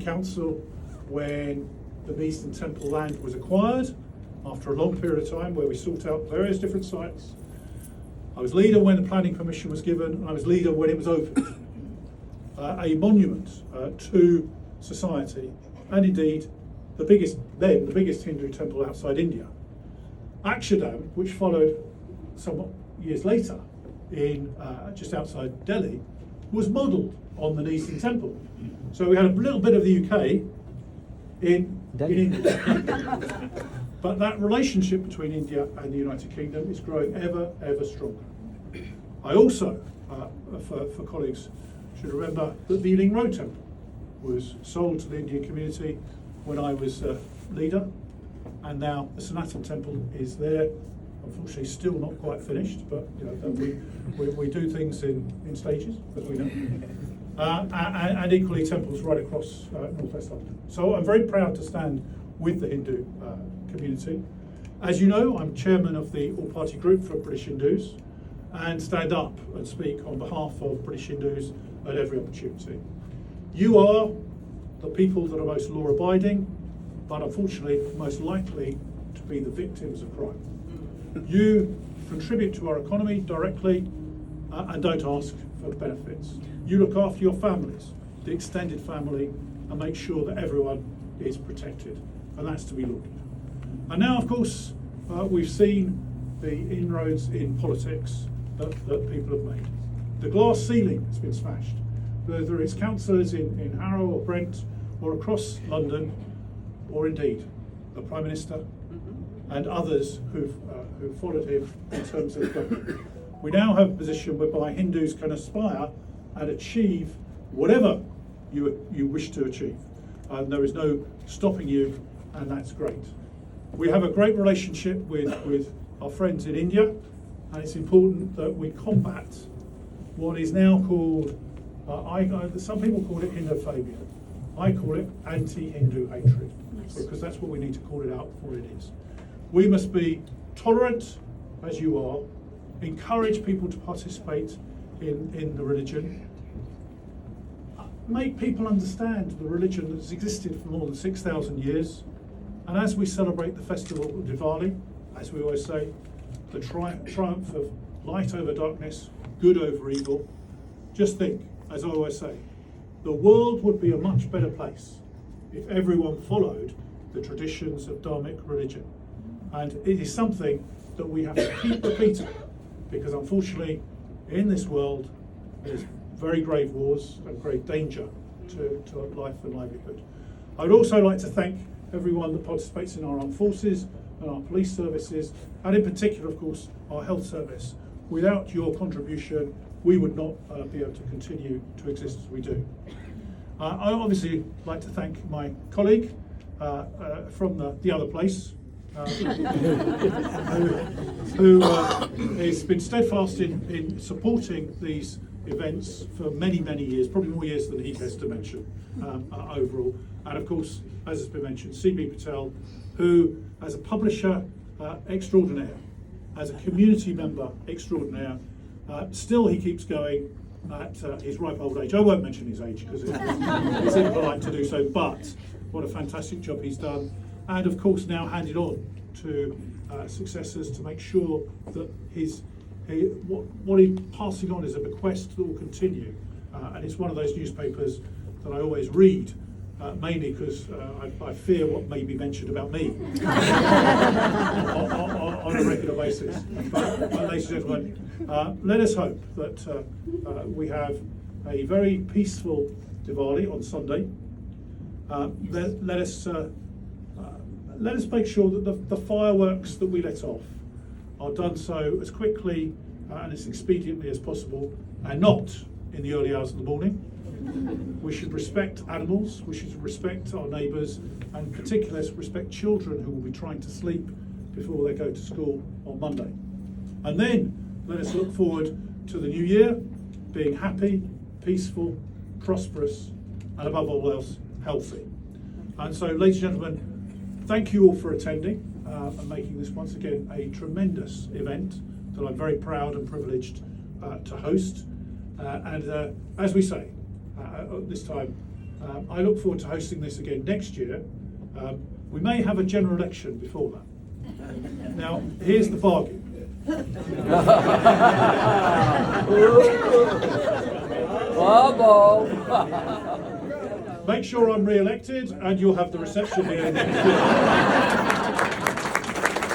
Council when the Eastern Temple land was acquired after a long period of time where we sought out various different sites. I was leader when the planning permission was given, and I was leader when it was opened. A monument to society, and indeed the biggest Hindu temple outside India. Akshardham, which followed some years later in just outside Delhi, was modelled on the Eastern Temple. So we had a little bit of the UK in India. But that relationship between India and the United Kingdom is growing ever stronger. I also, for colleagues, should remember that the Ealing Road Temple was sold to the Indian community when I was leader, and now the Sanatan Temple is there. Unfortunately, still not quite finished, but you know we do things in stages, as we know. And equally temples right across northwest London. So I'm very proud to stand with the Hindu community. As you know, I'm chairman of the all-party group for British Hindus, and stand up and speak on behalf of British Hindus at every opportunity. You are the people that are most law-abiding, but unfortunately most likely to be the victims of crime. You contribute to our economy directly and don't ask for benefits. You look after your families, the extended family, and make sure that everyone is protected, and that's to be lauded. And now, of course, we've seen the inroads in politics that people have made. The glass ceiling has been smashed. Whether it's councillors in Harrow or Brent or across London, or indeed the Prime Minister and others who've followed him in terms of government. We now have a position whereby Hindus can aspire and achieve whatever you wish to achieve. There is no stopping you, and that's great. We have a great relationship with our friends in India, and it's important that we combat what is now called, some people call it Hindophobia. I call it anti-Hindu hatred, because that's what we need to call it out for it is. We must be tolerant, as you are, encourage people to participate in the religion, make people understand the religion that's existed for more than 6,000 years, and as we celebrate the festival of Diwali, as we always say, the triumph of light over darkness, good over evil, just think, as I always say, the world would be a much better place if everyone followed the traditions of Dharmic religion. And it is something that we have to keep repeating, because unfortunately in this world there's very grave wars and great danger to life and livelihood. I would also like to thank everyone that participates in our armed forces and our police services, and in particular, of course, our health service. Without your contribution, we would not be able to continue to exist as we do. I obviously like to thank my colleague from the other place, who has been steadfast in supporting these events for many years, probably more years than he cares to mention overall. And of course, as has been mentioned, CBE Patel, who as a publisher extraordinaire, as a community member extraordinaire, still he keeps going at his ripe old age. I won't mention his age because it's impolite to do so, but what a fantastic job he's done. And of course now handed on to successors to make sure that what he's passing on is a bequest that will continue. And it's one of those newspapers that I always read, mainly because I fear what may be mentioned about me on a regular basis. But ladies and gentlemen, let us hope that we have a very peaceful Diwali on Sunday. Let us make sure that the fireworks that we let off are done so as quickly and as expediently as possible, and not in the early hours of the morning. We should respect animals, we should respect our neighbours, and in particular respect children who will be trying to sleep before they go to school on Monday. And then let us look forward to the new year being happy, peaceful, prosperous, and above all else, healthy. And so, ladies and gentlemen, thank you all for attending and making this once again a tremendous event that I'm very proud and privileged to host. And as we say, this time, I look forward to hosting this again next year. We may have a general election before that. Now, here's the bargain. Make sure I'm re-elected and you'll have the reception here next year.